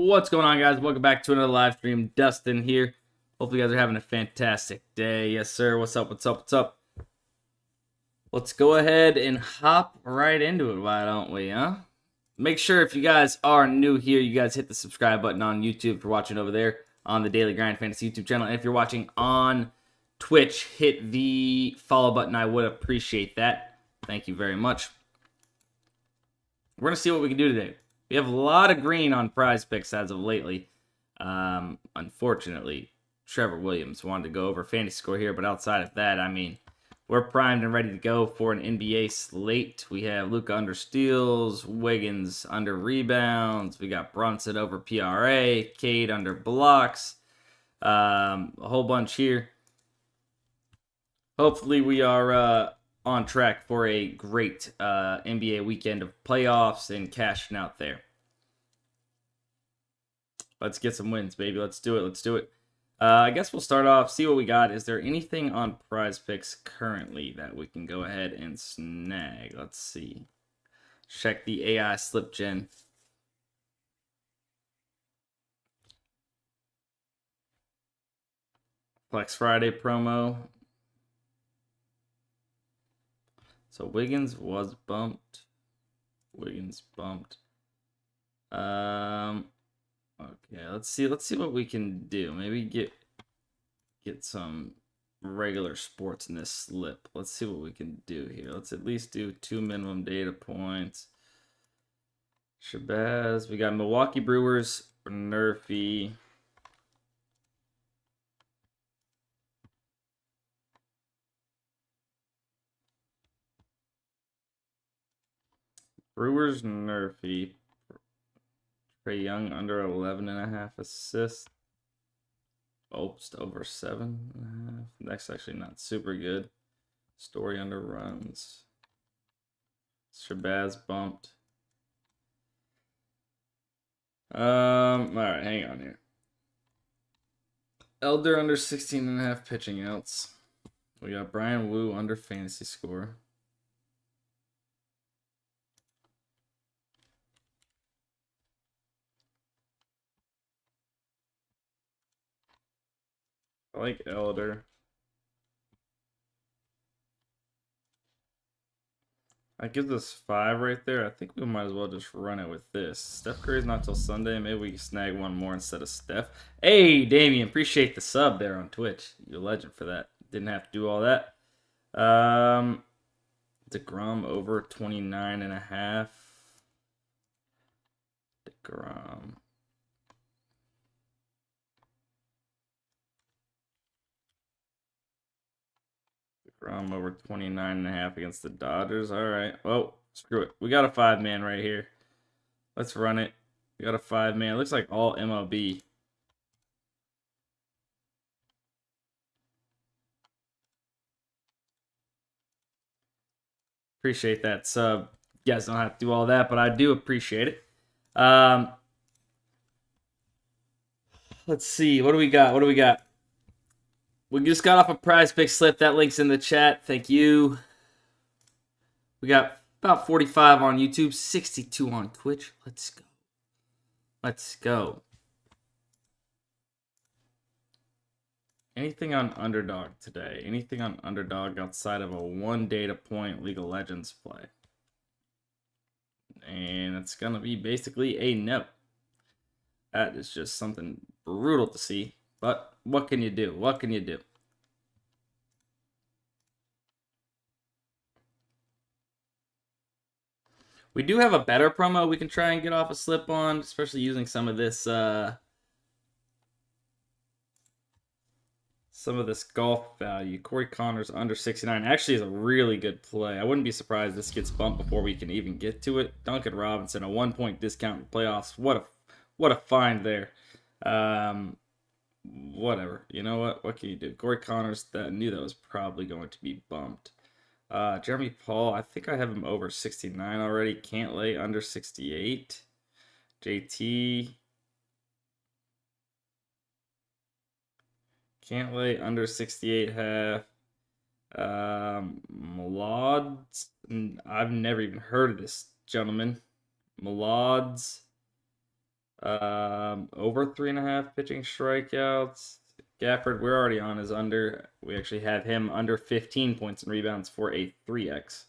What's going on, guys? Welcome back to another live stream. Dustin here. Hopefully you guys are having a fantastic day. Yes, sir. What's up? What's up? What's up? Let's go ahead and hop right into it. Why don't we, huh? Make sure if you guys are new here, you guys hit the subscribe button on YouTube if you're watching over there on the Daily Grind Fantasy YouTube channel. And if you're watching on Twitch, hit the follow button. I would appreciate that. Thank you very much. We're going to see what we can do today. We have a lot of green on PrizePicks as of lately. Unfortunately, Trevor Williams wanted to go over fantasy score here, but outside of that, I mean, we're primed and ready to go for an NBA slate. We have Luka under steals, Wiggins under rebounds. We got Brunson over PRA, Cade under blocks. A whole bunch here. Hopefully, we are on track for a great NBA weekend of playoffs and cashing out there. Let's get some wins, baby. Let's do it. Let's do it. I guess we'll start off, see what we got. Is there anything on PrizePicks currently that we can go ahead and snag? Let's see. Check the AI slip gen. Flex Friday promo. So Wiggins was bumped. Wiggins bumped. Okay, let's see what we can do. Maybe get some regular sports in this slip. Let's see what we can do here. Let's at least do 2 minimum data points. Shabazz. We got Milwaukee Brewers, Nerfy. Brewers, Nerfy. Trae Young under 11.5 assists. Obst over 7.5. That's actually not super good. Story under runs. Shabazz bumped. Alright, hang on here. Elder under 16.5 pitching outs. We got Brian Wu under fantasy score. I like Elder. That gives us 5 right there. I think we might as well just run it with this. Steph Curry's not till Sunday. Maybe we can snag one more instead of Steph. Hey, Damien, appreciate the sub there on Twitch. You're a legend for that. Didn't have to do all that. DeGrom over 29.5. DeGrom. DeGrom over 29.5 against the Dodgers. All right. Well, screw it. We got a 5-man right here. Let's run it. We got a 5-man. It looks like all MLB. Appreciate that sub. You guys don't have to do all that, but I do appreciate it. Let's see. What do we got? What do we got? We just got off a PrizePicks slip. That link's in the chat. Thank you. We got about 45 on YouTube, 62 on Twitch. Let's go. Let's go. Anything on Underdog today? Anything on Underdog outside of a 1 data point League of Legends play? And it's going to be basically a no. That is just something brutal to see. But what can you do? What can you do? We do have a better promo we can try and get off a slip on, especially using some of this golf value. Corey Connors under 69 actually is a really good play. I wouldn't be surprised if this gets bumped before we can even get to it. Duncan Robinson, a 1-point discount in playoffs. What a find there. Whatever. You know what? What can you do? Corey Connors, I knew that was probably going to be bumped. Jeremy Paul, I think I have him over 69 already. Can't lay under 68. JT. Can't lay under 68.5. Malod's. I've never even heard of this gentleman. Malod's. Over 3.5 pitching strikeouts. Gafford, we're already on his under. We actually have him under 15 points and rebounds for a 3x.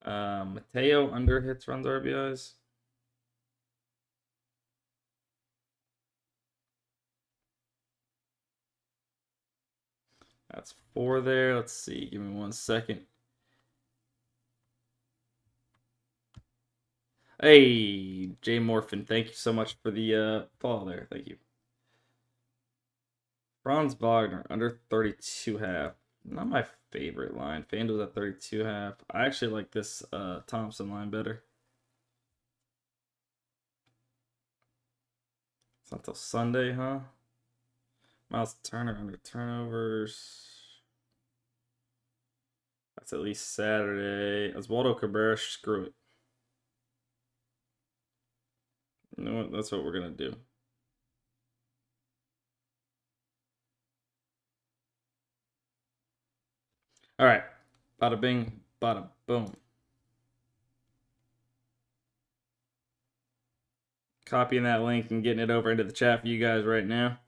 Mateo under hits, runs, RBIs. That's 4 there. Let's see. Give me 1 second. Hey, Jay Morphin, thank you so much for the follow there. Thank you. Franz Wagner, under 32.5. Not my favorite line. FanDuel's at 32.5. I actually like this Thompson line better. It's not till Sunday, huh? Miles Turner under turnovers. That's at least Saturday. Oswaldo Cabrera, screw it. You know what? That's what we're going to do. All right. Bada bing, bada boom. Copying that link and getting it over into the chat for you guys right now.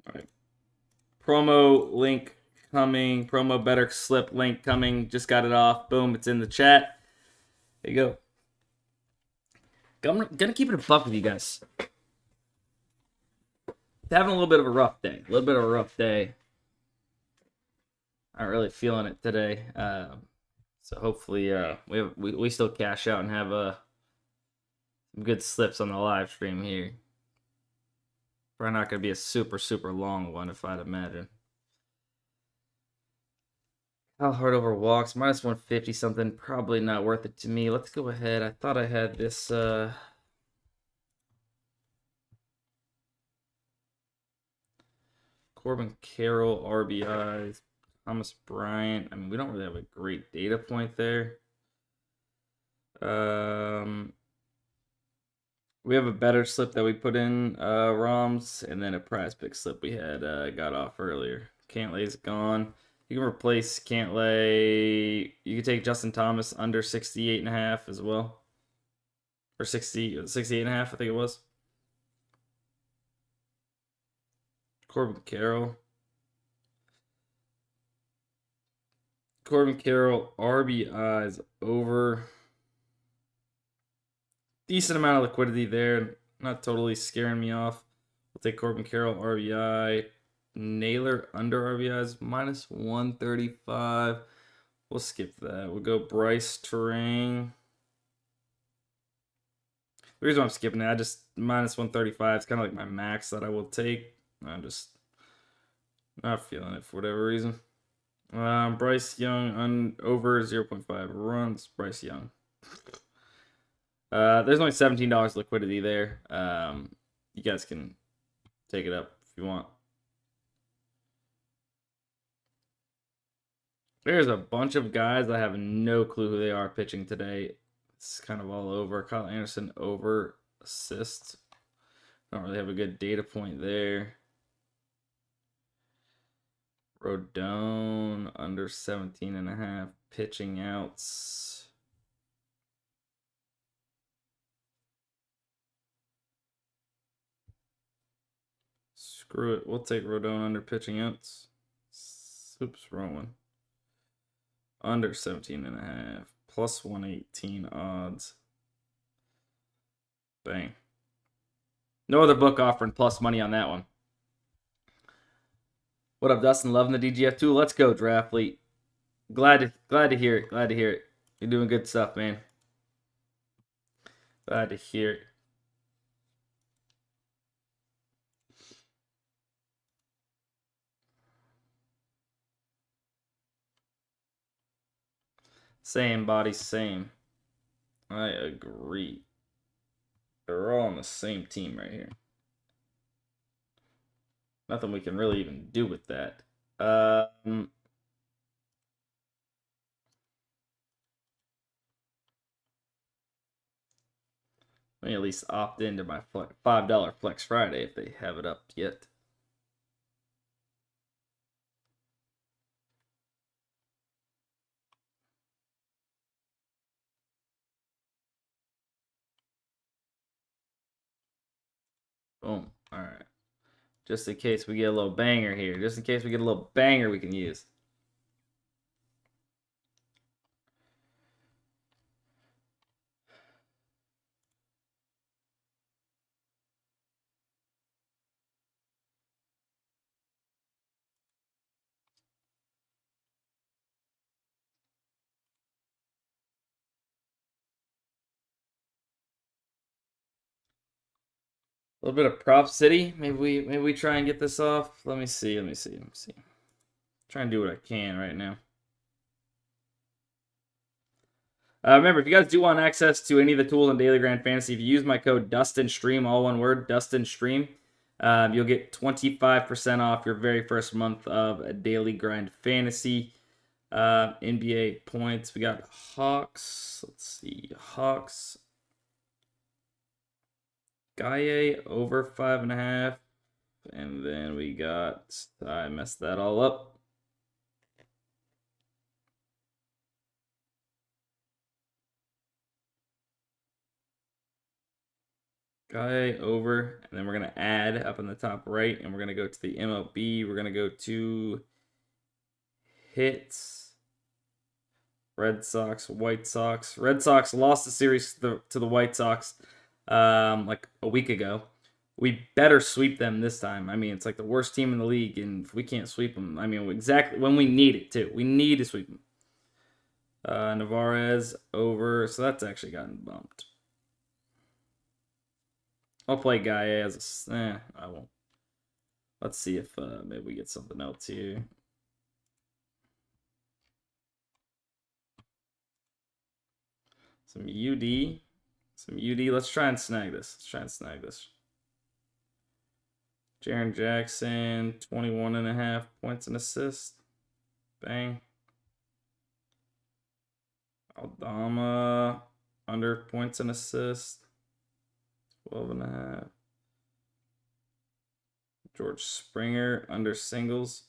All right. Promo link coming. Promo better slip link coming. Just got it off. Boom. It's in the chat. There you go. I'm gonna keep it a buck with you guys. Having a little bit of a rough day. Not really feeling it today. So hopefully we still cash out and have some good slips on the live stream here. Probably not gonna be a super long one if I'd imagine. How hard over walks, minus 150 something, probably not worth it to me. Let's go ahead. I thought I had this Corbin Carroll RBIs, Thomas Bryant. I mean, we don't really have a great data point there. We have a better slip that we put in ROMs, and then a PrizePicks slip we had got off earlier. Cantlay's gone. You can replace Cantlay. You can take Justin Thomas under 68.5 as well. Or 68.5, I think it was. Corbin Carroll, RBIs over. Decent amount of liquidity there. Not totally scaring me off. We'll take Corbin Carroll RBI. Naylor under RBIs minus 135. We'll skip that. We'll go Bryce Terang. The reason why I'm skipping it, I just minus 135. It's kind of like my max that I will take. I'm just not feeling it for whatever reason. Bryce Young over 0.5 runs. Bryce Young. There's only $17 liquidity there. You guys can take it up if you want. There's a bunch of guys I have no clue who they are pitching today. It's kind of all over. Kyle Anderson over assist. Don't really have a good data point there. Rodon under 17.5 pitching outs. Screw it. We'll take Rodon under pitching outs. Oops, wrong one. Under 17.5. Plus 118 odds. Bang. No other book offering plus money on that one. What up, Dustin? Loving the DGF too. Let's go, Draft Fleet. Glad to hear it. Glad to hear it. You're doing good stuff, man. Glad to hear it. Same body, same. I agree. They're all on the same team right here. Nothing we can really even do with that. Let me at least opt into my $5 Flex Friday if they have it up yet. Boom. All right. Just in case we get a little banger here. Just in case we get a little banger we can use. A little bit of Prop City. Maybe we try and get this off. Let me see. Try and do what I can right now. Remember, if you guys do want access to any of the tools in Daily Grind Fantasy, if you use my code DUSTINSTREAM, all one word, DUSTINSTREAM, you'll get 25% off your very first month of Daily Grind Fantasy. NBA points. We got Hawks. Let's see. Hawks. Gaye over 5.5. And then we got, I messed that all up. Gaye over. And then we're going to add up in the top right. And we're going to go to the MLB. We're going to go to hits. Red Sox, White Sox. Red Sox lost the series to the White Sox like a week ago. We better sweep them this time. I mean, it's like the worst team in the league, and if we can't sweep them, I mean, exactly when we need it, too. We need to sweep them. Navarez over, so that's actually gotten bumped. I'll play Gaye as a... I won't. Let's see if maybe we get something else here. Some UD. Let's try and snag this. Jaren Jackson, 21.5 points and assists. Bang. Aldama, under points and assists. 12.5. George Springer, under singles.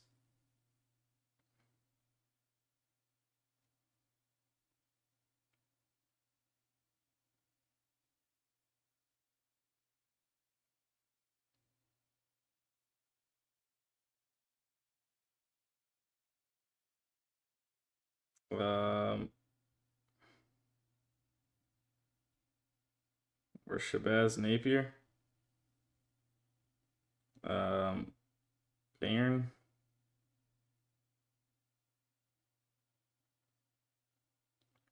Or Shabazz Napier. Bayern.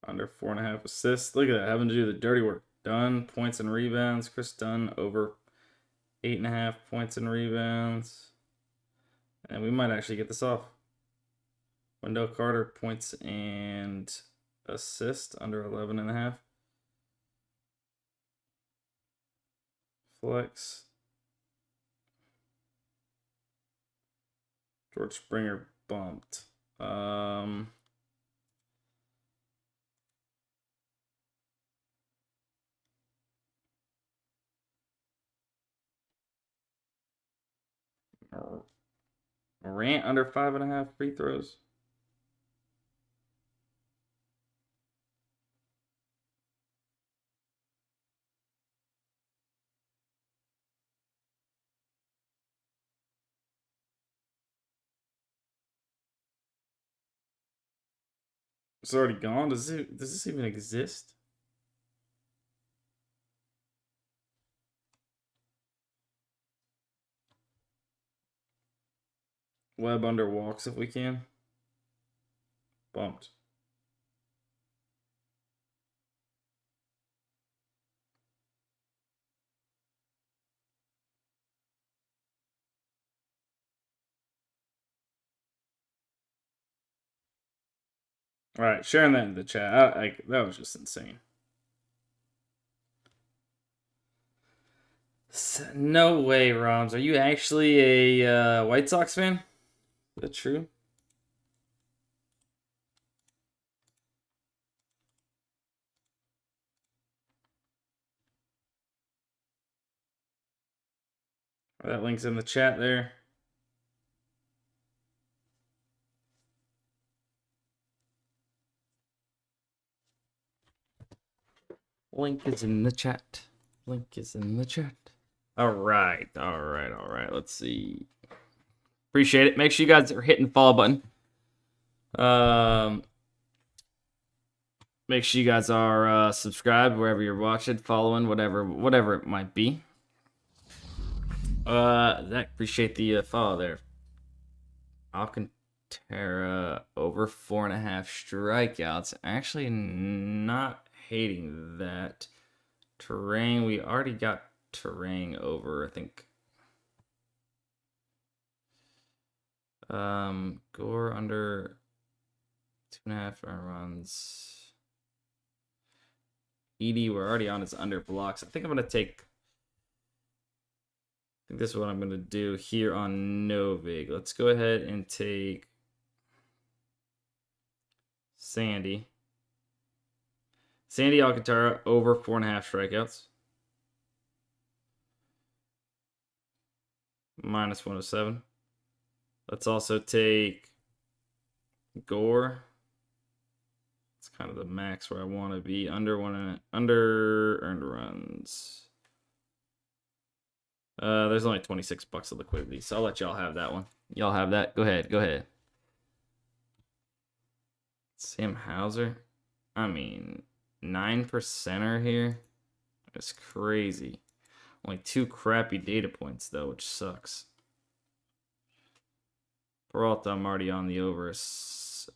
Under 4.5 assists. Look at that, having to do the dirty work. Dunn, points and rebounds. Chris Dunn over 8.5 points and rebounds. And we might actually get this off. Wendell Carter, points and assists, under 11.5. Flex. George Springer bumped. Morant under 5.5 free throws. It's already gone. Does this even exist? Webb under walks if we can. Bumped. All right, sharing that in the chat. That was just insane. No way, Roms. Are you actually a White Sox fan? Is that true? That link's in the chat there. Link is in the chat. All right. Let's see. Appreciate it. Make sure you guys are hitting the follow button. Make sure you guys are subscribed wherever you're watching, following, whatever it might be. Zach, appreciate the follow there. Alcantara over 4.5 strikeouts. Actually, not hating that. Terrain, we already got Terrain over, I think. Gore under 2.5 earned runs. Edie, we're already on his under blocks. I think I'm gonna take. I think this is what I'm gonna do here on Novig. Let's go ahead and take Sandy. Sandy Alcantara over 4.5 strikeouts. Minus 107. Let's also take Gore. It's kind of the max where I want to be. Under earned runs. There's only 26 bucks of liquidity, so I'll let y'all have that one. Y'all have that. Go ahead. Sam Hauser. I mean, 9%er here. That's crazy. Only 2 crappy data points though, which sucks. Peralta, I'm already on the over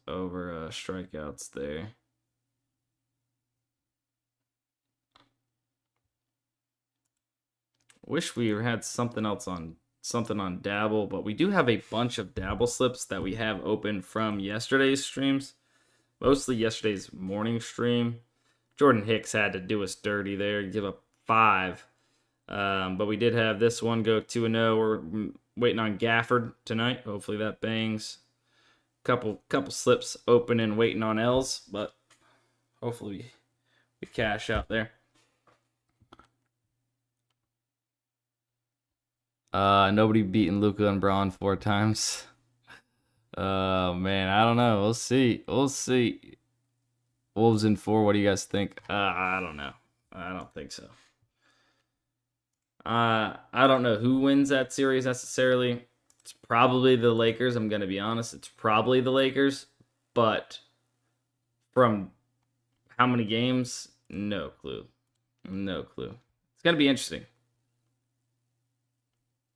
strikeouts there. Wish we had something on Dabble, but we do have a bunch of Dabble slips that we have open from yesterday's streams. Mostly yesterday's morning stream. Jordan Hicks had to do us dirty there, give up 5. But we did have this one go 2-0. We're waiting on Gafford tonight. Hopefully that bangs. Couple slips open and waiting on L's, but hopefully we cash out there. Nobody beating Luka and Braun 4 times. Oh man, I don't know. We'll see. Wolves in 4. What do you guys think? I don't know. I don't think so. I don't know who wins that series necessarily. It's probably the Lakers. I'm going to be honest. It's probably the Lakers. But from how many games? No clue. It's going to be interesting.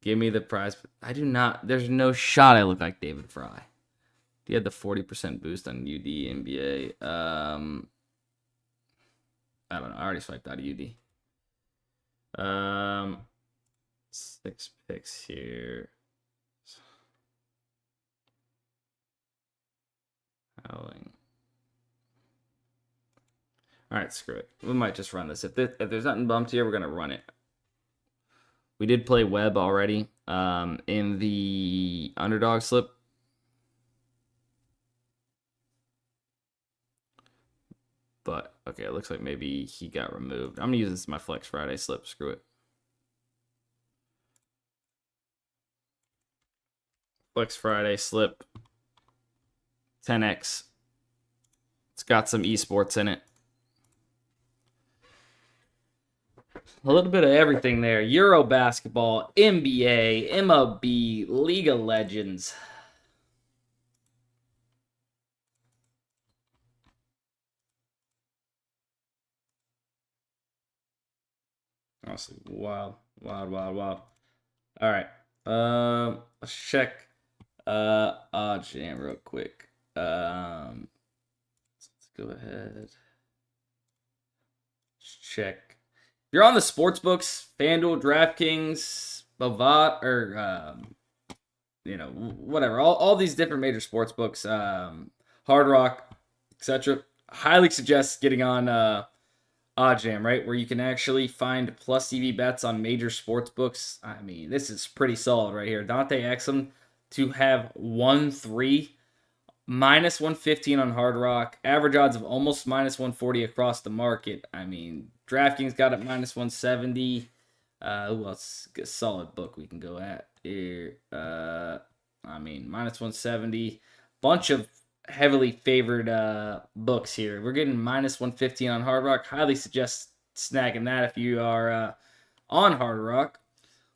Give me the prize. I do not. There's no shot I look like David Fry. He had the 40% boost on UD NBA. I don't know. I already swiped out of UD. 6 picks here. Howling. All right, screw it. We might just run this. If there's nothing bumped here, we're gonna run it. We did play Webb already in the Underdog slip. But, okay, it looks like maybe he got removed. I'm going to use this as my Flex Friday slip. Screw it. Flex Friday slip. 10x. It's got some esports in it. A little bit of everything there. Euro basketball, NBA, MLB, League of Legends. Honestly, wild. All right. Let's check Jam real quick. Let's go ahead. Let's check. If you're on the sportsbooks, FanDuel, DraftKings, Bovat, or whatever, all these different major sportsbooks, Hard Rock, etc. Highly suggest getting on OddsJam, right, where you can actually find plus EV bets on major sports books. I mean, this is pretty solid right here. Dante Exum to have 1-3, minus 115 on Hard Rock, average odds of almost minus 140 across the market. I mean, DraftKings got it minus 170. Who else? A solid book we can go at here. Minus 170. Bunch of heavily favored books here. We're getting minus 115 on Hard Rock. Highly suggest snagging that if you are on Hard Rock.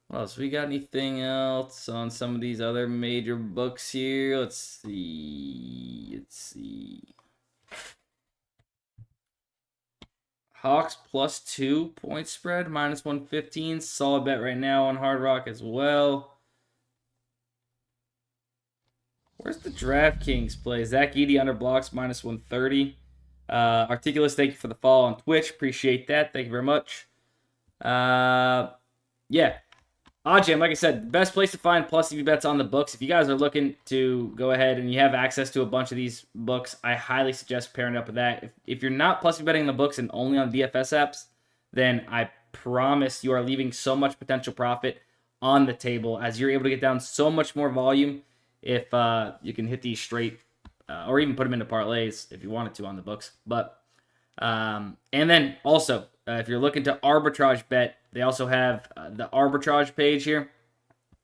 What else? We got anything else on some of these other major books here? Let's see. Let's see. Hawks +2 point spread, -115. Solid bet right now on Hard Rock as well. Where's the DraftKings play? Zach Edey under blocks, -130. Articulous, thank you for the follow on Twitch. Appreciate that. Thank you very much. Yeah. OddsJam, like I said, the best place to find plus EV bets on the books. If you guys are looking to go ahead and you have access to a bunch of these books, I highly suggest pairing up with that. If you're not plus EV betting on the books and only on DFS apps, then I promise you are leaving so much potential profit on the table as you're able to get down so much more volume if you can hit these straight or even put them into parlays if you wanted to on the books. But and then also, if you're looking to arbitrage bet, they also have the arbitrage page here.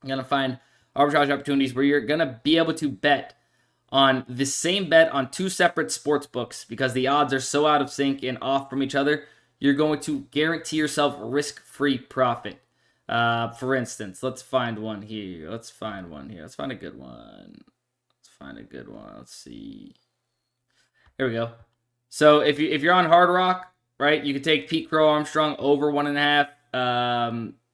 You're going to find arbitrage opportunities where you're going to be able to bet on the same bet on two separate sports books because the odds are so out of sync and off from each other. You're going to guarantee yourself risk-free profit. For instance, let's find one here. Let's find a good one. Let's see. Here we go. So if you're on Hard Rock, right, you could take Pete Crow Armstrong over 1.5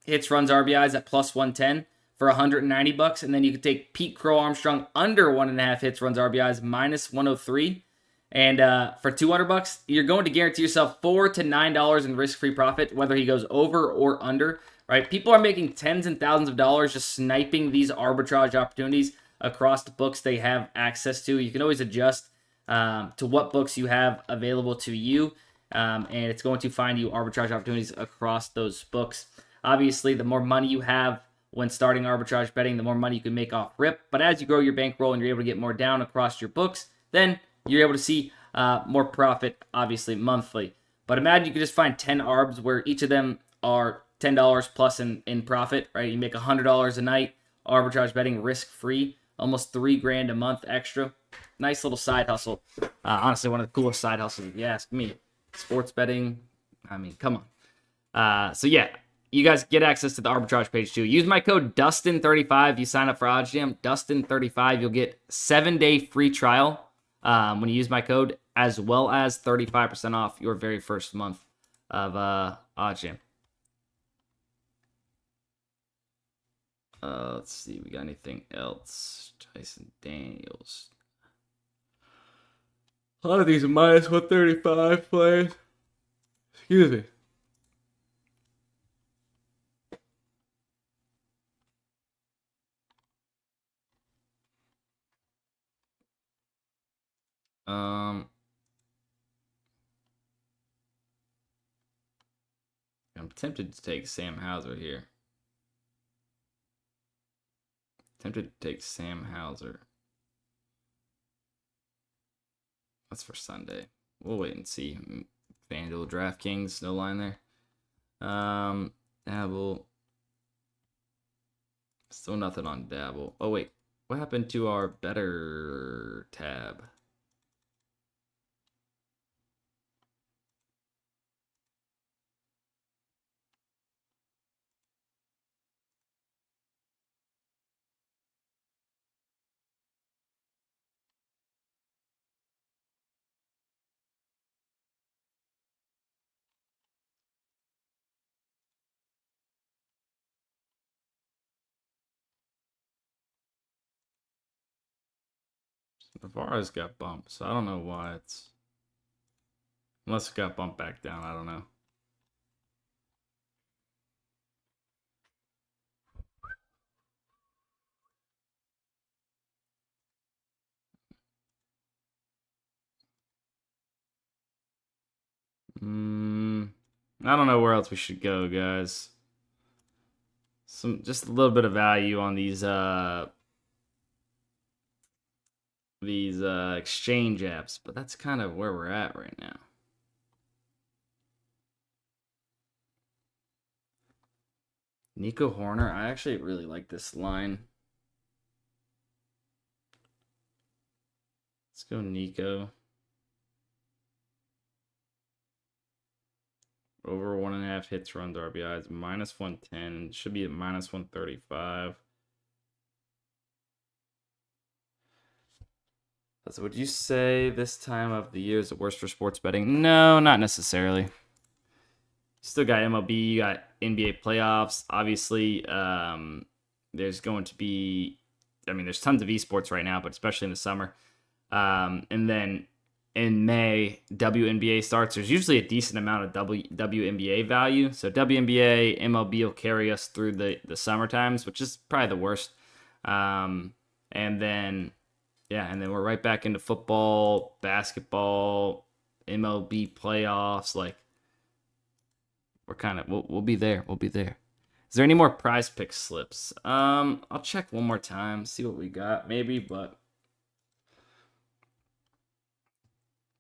hits, runs, RBIs at +110 for $190, and then you could take Pete Crow Armstrong under 1.5 hits, runs, RBIs -103, and for $200, you're going to guarantee yourself $4 to $9 in risk-free profit, whether he goes over or under. Right, people are making tens and thousands of dollars just sniping these arbitrage opportunities across the books they have access to. You can always adjust to what books you have available to you, and it's going to find you arbitrage opportunities across those books. Obviously, the more money you have when starting arbitrage betting, the more money you can make off rip. But as you grow your bankroll and you're able to get more down across your books, then you're able to see more profit, obviously, monthly. But imagine you could just find 10 arbs where each of them are $10 plus in profit, right? You make $100 a night, arbitrage betting risk-free, almost $3,000 a month extra. Nice little side hustle. Honestly, one of the coolest side hustles, if you ask me. Sports betting, I mean, come on. So yeah, you guys get access to the arbitrage page too. Use my code DUSTIN35. You sign up for OddsJam, DUSTIN35. You'll get 7-day free trial when you use my code, as well as 35% off your very first month of OddsJam. Let's see, we got anything else? Tyson Daniels. A lot of these are -135 plays. Excuse me. I'm tempted to take Sam Hauser here. Tempted to take Sam Hauser. That's for Sunday. We'll wait and see. FanDuel, DraftKings, no line there. Dabble. Still nothing on Dabble. Oh wait, what happened to our better tab? Navarro's got bumped, so I don't know why it's... Unless it got bumped back down, I don't know. I don't know where else we should go, guys. Just a little bit of value on these exchange apps, but that's kind of where we're at right now. Nico Horner, I actually really like this line. Let's go Nico. over 1.5 hits, runs, RBIs, minus 110. Should be at minus 135. So would you say this time of the year is the worst for sports betting? No, not necessarily. Still got MLB, you got NBA playoffs. Obviously, there's going to be, there's tons of esports right now, but especially in the summer. And then in May, WNBA starts. There's usually a decent amount of WNBA value. So WNBA, MLB will carry us through the summer times, which is probably the worst. And then we're right back into football, basketball, MLB playoffs. Like, we'll be there. We'll be there. Is there any more prize pick slips? I'll check one more time, see what we got, maybe, but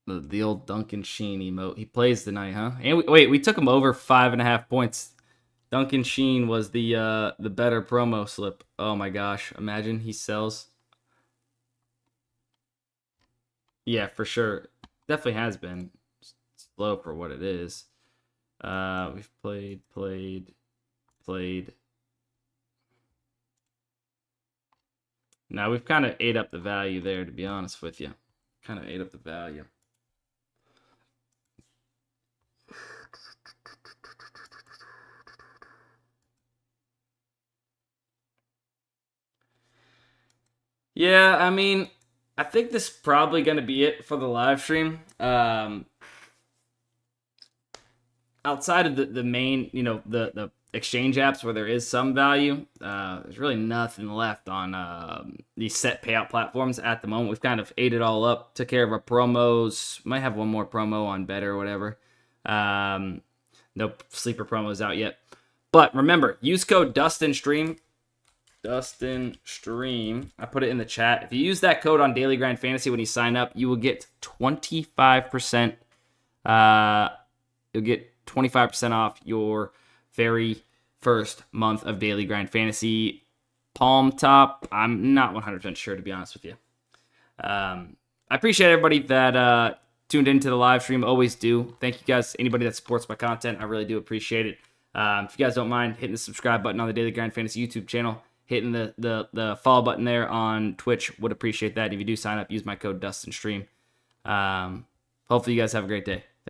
the old Duncan Sheen emote. He plays tonight, huh? And we took him over 5.5 points. Duncan Sheen was the better promo slip. Oh my gosh. Imagine he sells. Yeah, for sure. Definitely has been slow for what it is. We've played. Now we've kind of ate up the value there, to be honest with you. Kind of ate up the value. Yeah, I think this is probably going to be it for the live stream. Outside of the main, the exchange apps where there is some value, there's really nothing left on these set payout platforms at the moment. We've kind of ate it all up, took care of our promos. Might have one more promo on Better or whatever. No sleeper promos out yet. But remember, use code DUSTINSTREAM. DUSTINSTREAM. I put it in the chat. If you use that code on Daily Grind Fantasy when you sign up, you will get 25%. You'll get 25% off your very first month of Daily Grind Fantasy. Palm top, I'm not 100% sure, to be honest with you. I appreciate everybody that tuned into the live stream. Always do. Thank you guys. Anybody that supports my content, I really do appreciate it. If you guys don't mind hitting the subscribe button on the Daily Grind Fantasy YouTube channel, hitting the follow button there on Twitch, would appreciate that. If you do sign up, use my code DUSTINSTREAM. Hopefully you guys have a great day.